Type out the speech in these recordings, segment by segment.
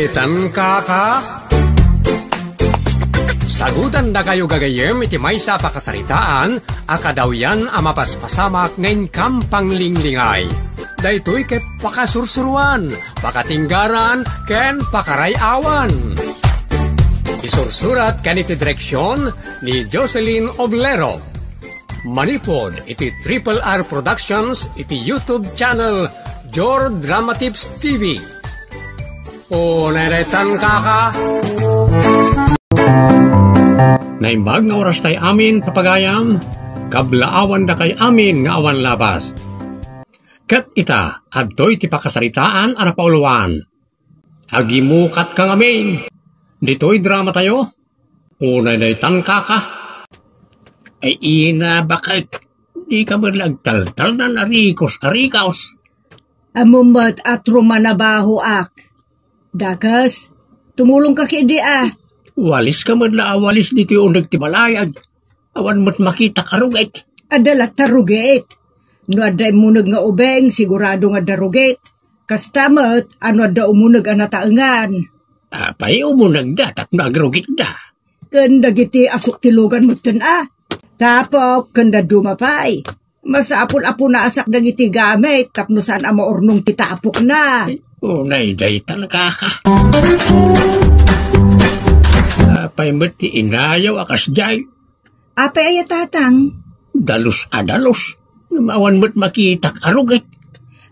Naitan ka? Sagutan na kayo gagayem iti maysa pakasaritaan, akadaw yan amapaspasamak ngayon kampang linglingay. Daytoy ket pakasursuruan, pakatinggaran, ken pakarayawan. Isursurat kaniti direksyon ni Jocelyn Oblero. Manipod iti Triple R Productions iti YouTube channel Jor Drama Tips TV. O naitan ka? Naimbag nga oras tay amin papagayam, kablaawan da kay amin nga awan labas. Kat ita, adtoy ti pakasaritaan ara pauluan. Agimukat kang amin. Dito'y drama tayo. Unay na itangka ka. Ay ina, bakit di ka malagtaltal na arikaos. Amumat at rumanabaho ak. Dakas, tumulong ka kidi Walis ka madla, walis dito yung nagtibalayag. Awan mo't makita karugit. Adalat tarugit. No aday munag nga ubeng, sigurado nga darugit. Kastamat, ano ada umunag anataengan. Apay umunag da, tap nagrugit da. Kanda giti asok tilugan mo Tapok, kanda dumapay. Masapon-apon na asak na giti gamit, tapno saan ama ornong titapok na. Unay, day talaga ka. Apay mati inayaw akas jay. Apay ay tatang? Dalos. Mawan mo't makitak arugit.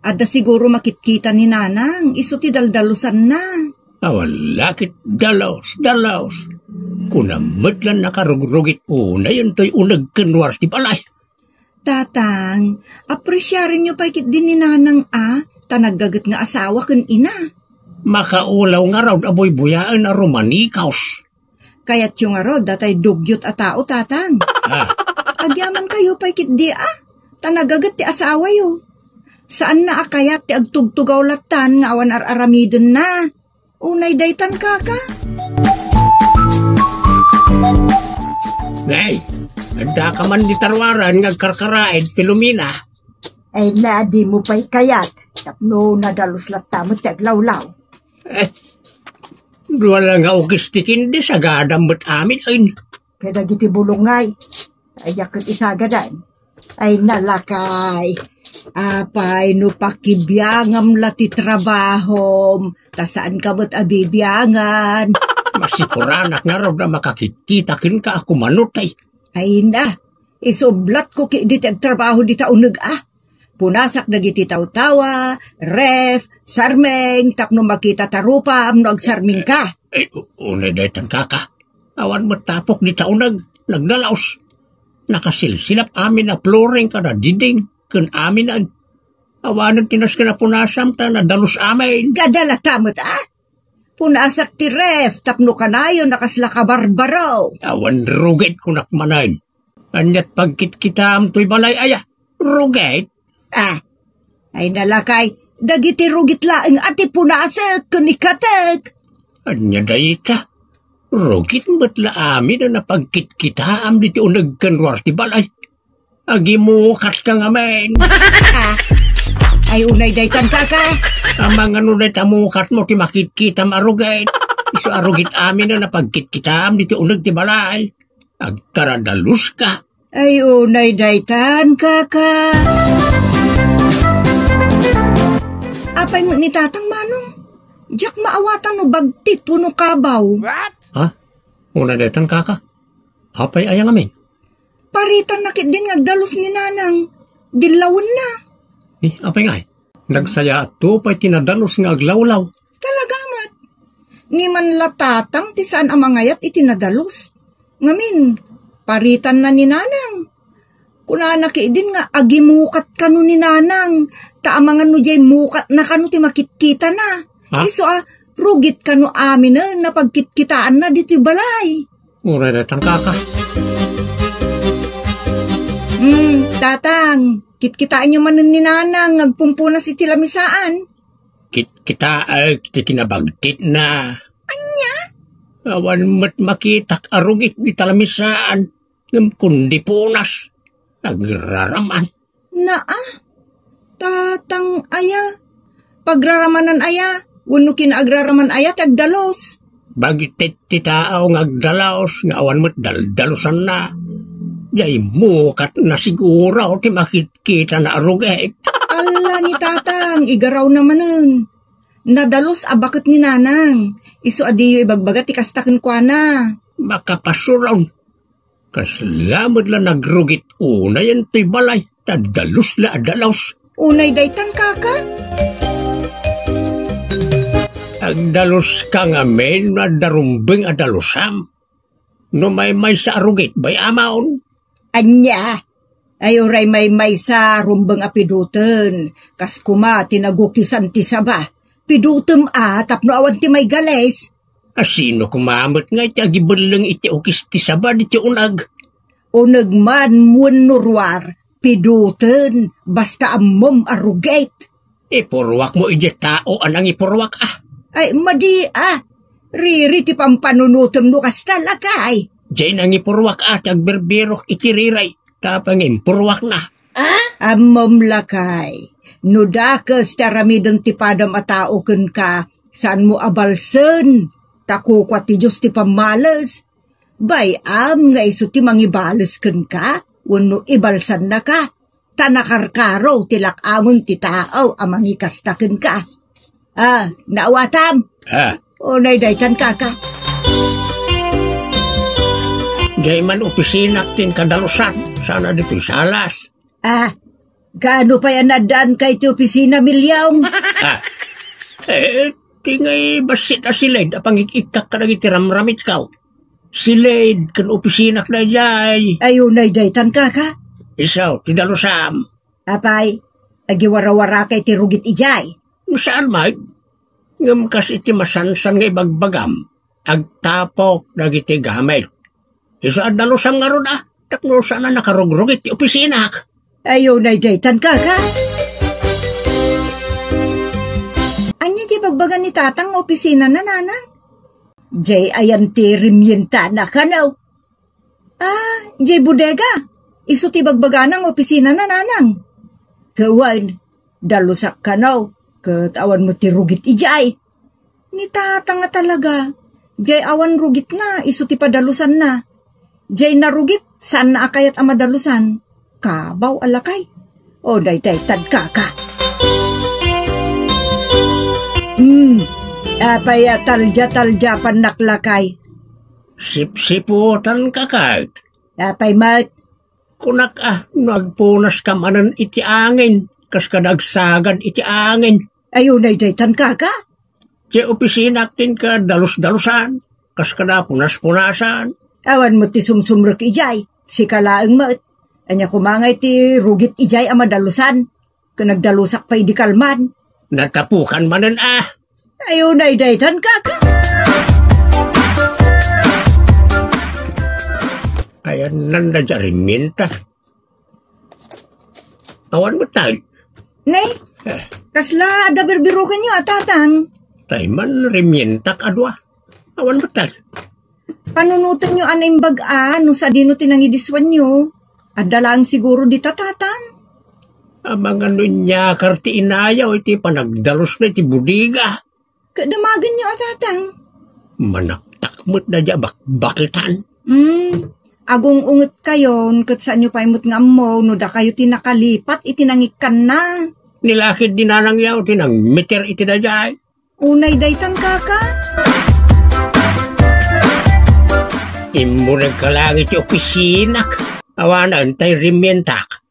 Ada siguro makitkita ni nanang, iso ti daldalusan na. Lakit dalaws. Kunamot lang nakarugrugit una, yun to'y unag kanwar ti balay. Tatang, apresyarin nyo pa ikit din ni nanang tanagagat nga asawa kan ina. Makaulaw nga raw aboy buyaan na romanikaos. Kaya't yung nga raw datay dugyot a tao, tatang. Agyaman kayo pa ikit di tanagagat ti asawa yo. Saan na akayat ti agtugtugaw latan nga awan ar-aramidon na. Unay daytan ka. Ngay, ada ka man di tarwaran ngagkarkaraed, Filomena. Ay di mo pa'y kayat. Tapno nadalos latamot ti aglawlaw. Wala nga ugistikin di sa gadamot amin ay. Kaya giti bulongay. Ay yakit isagadan. Ay nalakay. Apay no pakibiyangam lati trabahom. Tasaan ka ba't abibiyangan? Masikuranak nga raw na makakikitakin ka ako manutay. Ay na, isoblat ko ki di trabaho di taunag Punasak na giti tawa, ref, sarmeng, tapno makita tarupa, amno agsarming ka. Unay daytan ka. Awan matapok di taunag, nagdalaos. Nakasilsilap amin na flooring ka na diding, kun amin an. Awanan tinas ka na punasam ta na dalus amin. Gadala tamot Punasak ti ref, tapno ka na yun, nakasla ka barbaro. Awan rugit kunak manayin. Anyat pagkit kita amto'y balay rugit. Ay nalakay, dagiti rugit laeng ati punasak, kunikatag. Anya dahi ka, rugit ba't la amin na napagkit kita am diti unag kanwar ti balay. Agimukat ka nga men. Ay unay daytan ka. Amang ano na tamukat mo ti makikita marugit. Iso arugit amin na napagkit kita am diti unag ti balay. Agkaradalus ka. Ay unay daytan ka. Apay mo ni tatang manong. Diyak maawatan no bagtit puno kabaw. What? Una daytan ka. Apay ayang amin. Paritan nakit din ngagdalos ni nanang. Dilawan na. Apay nga nagsaya at to pa'y tinadalos nga aglawlaw. Talagamat. Ni man latatang ti saan amangayat itinadalos. Ngamin, paritan na ni nanang. Kunana din nga agimukat kanu ni nanang. Taamangan no jay mukat na kanu ti makitkita na. Iso rugit kanu amin na napagkitkitaan na dito balay. Ureretan ka. Tatang, kitkitaan nyo man ni nanang, nagpumpuna si tilamisaan. Kita kinabagtit na. Anya? Awan mat makitak arugit di talamisaan. Kundi punas. Nagraraman. Tatang aya. Pagraramanan aya. Wano kinaagraraman ayat agdalos. Bagit titaaw ngagdalaos nga awan mo't daldalosan na. Yay mukat na siguro ti makikita na arugay. Ala ni tatang, igaraw naman nadalos abakit ni nanang. Iso adiyo ibagbagat ikastakin kwa na. Makapasuraw. Kaslamod la nagrugit una yan ti balay. Tadalos la adalaos. Unay daytan kaka. Agdalos ka nga men na darumbing adalosam. No may sa arugit bay amaon. Anya, ayo ray may sa rumbang apiduten. Kas kuma tinagukisan ti saba. Pidutem tapno awan ti may gales. Asino kumamot nga iti agibalang iti ukis ti saba iti unag. Unag man munurwar, piduten basta ammom arugate. Ipurwak mo iti tao anang ipurwak Ay madi riri ti pampanunutem no kastalakay. Diyan ang ipurwak at agberbirok itiriray, tapang impurwak na. Ammom lakay, no dakas taramidon ti padam atao ken ka, saan mo abalsen, takukwa ti Diyos ti pamalas. Bay nga iso ti mangibales ken ka, wano ibalsan na ka, tanakarkaraw tilakamon ti tao amangikasta ken ka. Naawatam? Unay daytan kaka. Diyan man opisinak tin kadalusan, sana dito'y salas. Gaano pa yan nadan kay ti opisina milyong? Tingay basit silaid, apang ikikak ka nang itiramramit ka. Silaid, kan opisinak na jay. Ayunay daytan kaka. Isaw, ti dalusam. Apay, agiwara-wara kay ti rugit ijay. Saan mag? Ngam kasi iti masansan nga ibagbagam. Agtapok nagiti gamit. Isa at dalusam nga ron tapno sana nakarugrugit ti opisinak. Ayunay daytan kaka. Anya ti bagbagan ni tatang opisina na nanang? Jay ayan ti rimyenta na kanaw. Jay bodega. Iso ti bagbagan ng opisina na nanang. Kawan, dalusak kanaw. Katawan mo ti rugit ijay. Ni tatang nga talaga. Jay awan rugit na, iso ti padalusan na. Jay narugit, saan na akayat ang madalusan? Kabaw alakay. O day-day tad kaka. Apaya talja panaklakay. Sip-siputan kakag. Apay mat. Kunak nagpunas ka manan iti angin. Kas kadagsagad iti angin. Ayunay daytan kaka. Ti opisinak tin ka dalus-dalusan. Kas kada punas-punasan. Awan mo ti sumsumrek ijay. Si kalaang mat. Anya kumangay ti rugit ijay ang madalusan. Kanagdalusak pa idikalman. Natapukan manan Ayunay daytan kaka. Ayan nanda dyan minta. Awan mo tayo. Nay, kasla adaberbirukan niyo tatang. Tay man rimintak adwa. Awan mo tayo. Panunutan niyo anay baga no sa dino tinangidiswan niyo. Adalang siguro di tatang. Amang niya karti inayaw iti panagdalos na iti budiga. Kadamagan niyo tatang. Manaktakmot na dya bakitan. Agong unget kayon kat saan nyo paimot nga mo no da kayo tinakalipat itinangikan na. Nilakid din nanang yaw tinang meter iti na dya. Unay daytan kaka. Imo nagkalangit yung opisinak. Awanan tay rimentak.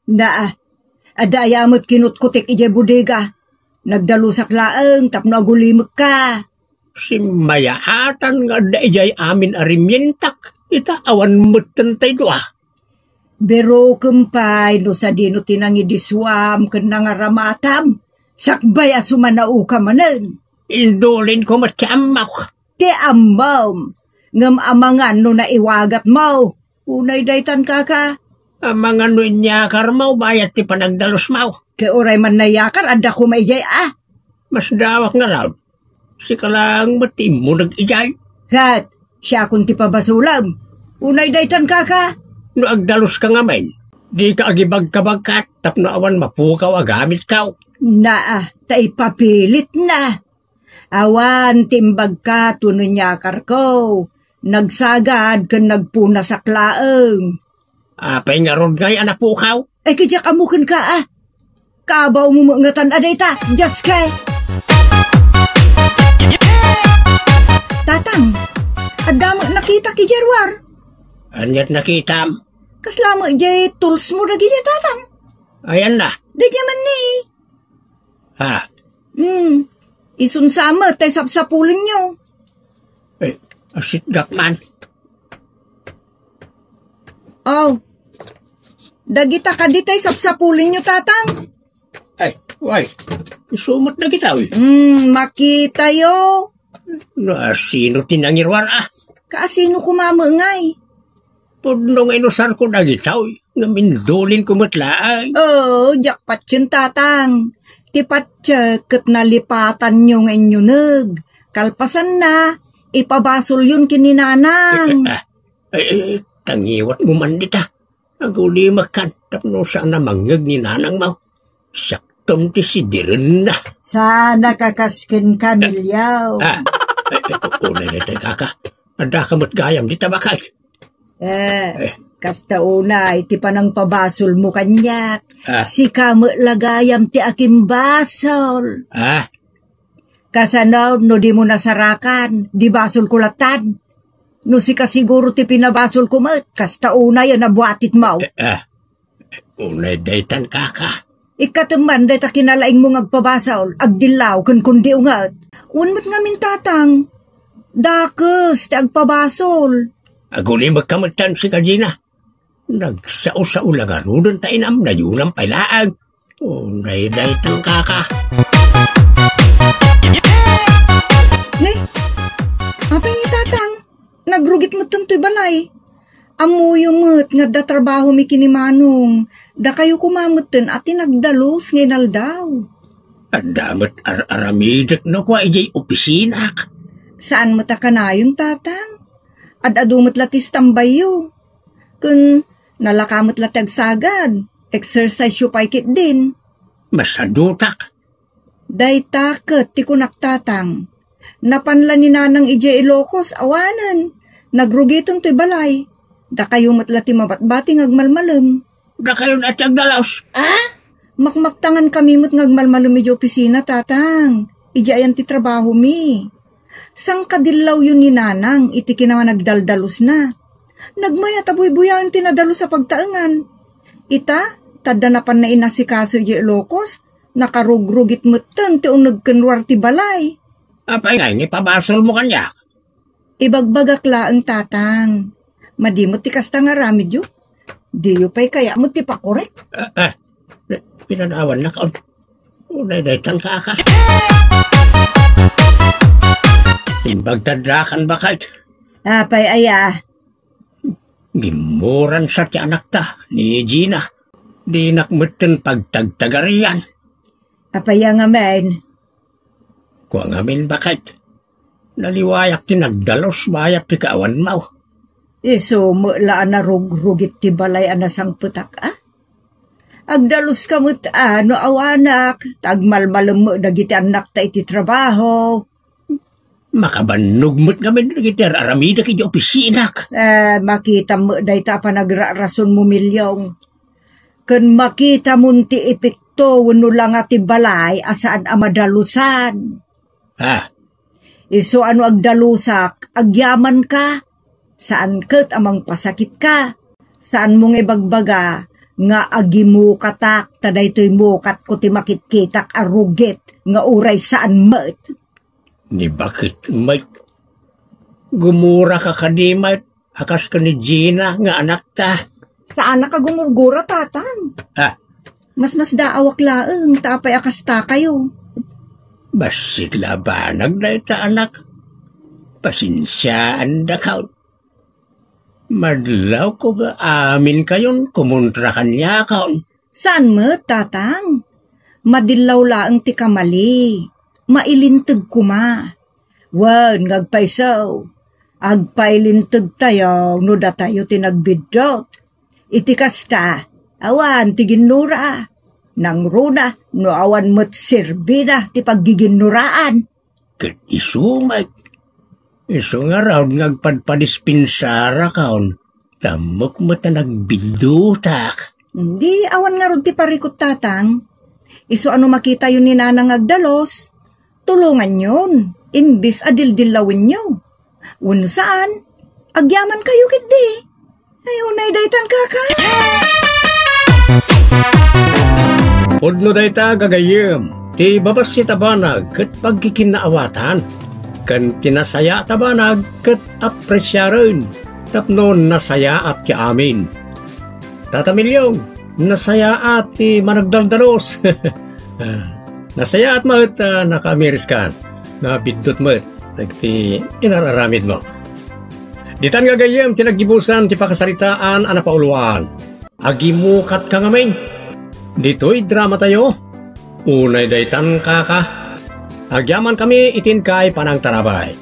Adayamot kinutkutik ije budiga. Nagdalusak laeng tapno agulimot ka. Simayaatan nga da ijay amin arimentak. Ita awan mutten tay doa. Bero kumpay no sa dino tinangidiswam ken nangaramatam. Sakbay asumanau ka manen. Indulin ko matyamak. Ti ambam. Ngam amangan no naiwagat mo. Unay daytan kaka. Amangan no inyakar mo bayat ti panagdalos mo. Ke oray man nayakar adda ko maijay Mas dawak nga raw. Si kalang matim mo nag-ijay. Kat, siya kung ti pabasulam. Unay daytan kaka. No agdalos ka nga men. Di ka agibag-kabagkat tapno awan mapukaw agamit ka. Tay papilit na. Awan, timbag ka, tuno niya karko. Nagsagad kan nagpuna sa klaeng. Apay nga ron ngay anapukaw. Ay, kaya kamukin ka Kabaw mo mangatan aday ta, just kay. Tatang, adamo nakita ki Jerwar. Anyat nakitam. Kaslamo jay tools mo na gilya tatang. Ayan na. Di man ni. Isunsama tay sapsapulin nyo. Asit gakman. Dagita ka di tay sapsapulin nyo tatang. Ay, way. Isumot na kita, Makita yo. Sino tinangirwar, Kaasino kumama ngay. Pudnong inusar ko na kita, Namindulin ko matlaay. Jakpat yun tatang. Tipatya kat nalipatan nyo nga inyo nag. Kalpasan na, ipabasol yun kininanang. Tangiwat mo man dita. Naguli makan, tapno sana manggag ni nanang mo. Saktom ti si Diren na. Sana kakaskin ka, Milyaw. Unay na tayo kaka. Ada ka matgayam di tabakay. Kasta unay, ti panang pabasol mo kanyak. Si kamo lagayam ti akim basol. Kasanaw, no di mo nasarakan, di basol kulatan. No si kasiguro ti pinabasol ko kasta unay, nabuatit mo. Unay daytan kaka. Ikateman day ta kinalaing mo ngagpabasol, agdilaw, kundi ungat. Unmat ngamin tatang, dakes ti agpabasol. Aguli magkamatan si Kajina. Nagsao-sao lang arudon ta inam na yunang pailaan. Unay daytan kaka. Apay ni tatang, nagrugit mo tuntoy balay. Amuyo mo't nga da trabaho mi kinimanong, da kayo kumamutin at nagdalos ngayon daw. At damat aramidak na kwa ijay opisinak. Saan mo ta kanayon tatang? At adumot latis tambayo. Kun nalakamot latag sagad, exercise yu paikit din. Masadutak. Day taket ti kunak tatang. Napanla ni nanang ijay Ilocos awanan. Nagrugitong to'y balay. Da kayo matlati mabatbating agmalmalem. Da kayo na tiyagdalaos. Makmaktangan kami mo't ngagmalmalem ijay opisina tatang. Ijay ayan ti trabaho mi. Sang kadilaw yun ni nanang iti kinaman nagdaldalos na. Nagmaya tabuy-buyan tinadalos sa pagtaengan. Ita, tadanapan na inasikaso ijay Ilocos. Nakarugrugit mo't ti nagkenwar ti balay. Apay nga, ipabasol mo kanya. Ibagbagak laang tatang. Madimot ti kasta nga ramid yu. Di yu pa'y kaya mo ti pakorek. Pinanawan na kaon. Unay daytan kaka. Timbagdadrakan ba kahit? Apay aya. Gimuran sa ti anak ta ni Gina. Di nakmutin pagtagtagarian. Apay nga men. Kung amin ba kahit? Naliwayak ti nagdalos bayap ti kaawan mo. So, laan na rugrugit ti balay anasang putak, Agdalos ka mo't no awanak, tagmalmalem mo dagiti anak ta iti trabaho. Makabanog mo't kami dagiti aramida kiti opisinak. Makita mo day ta panagrarason mo milyong. Kun makita mo ti epekto wano lang ati balay asaan amadalusan. Iso ano agdalusak, agyaman ka. Saan ket amang pasakit ka? Saan mong ibagbaga nga agimu katak taday to'y mukat ko ti makitkitak arugit nga uray saan met? Ni bakit met? Gumura ka kadimat, akas ka ni Gina nga anak ta. Saan ka gumurgura tatang? Mas daawak laeng tapay akas ta kayo. Basit labanag na ita anak. Pasinsyaan da kaon. Madlaw ko ga amin kayon kumontra kanya kaon. Saan mo, tatang? Madilaw laang ti kamali. Mailintag kuma. Wan, ngagpaisaw. Agpailintag tayo, no da tayo tinagbidot. Iti kasta, awan ti ginura. Nang runa, no awan mo't sirbina ti paggiginuraan. Kat iso nga raw ngagpadpadispensara kaon. Tamok mo ta nagbidutak. Hindi, awan nga rod ti parikot tatang. Iso ano makita yun ni nanang agdalos, tulungan yun, imbis adildilawin nyo. Wano saan, agyaman kayo kiti. Ay, unay daytan kaka. Udno dayta gagayem, ti babas si tabanag kat pagkikinaawatan. Kan tinasaya tabanag kat apresyaron, tapnon nasaya at ki amin. Tatamilyong, nasaya at ti managdaldalos. Nasaya at maut naka-Ameriskan, na bidot maut, nagti inararamid mo. Ditan gagayem, tinaggibusan ti pakasaritaan anapauluan. Agimukat ka ngamin. Dito'y drama tayo. Unay daytan kaka. Agyaman kami itin kay panang tarabay.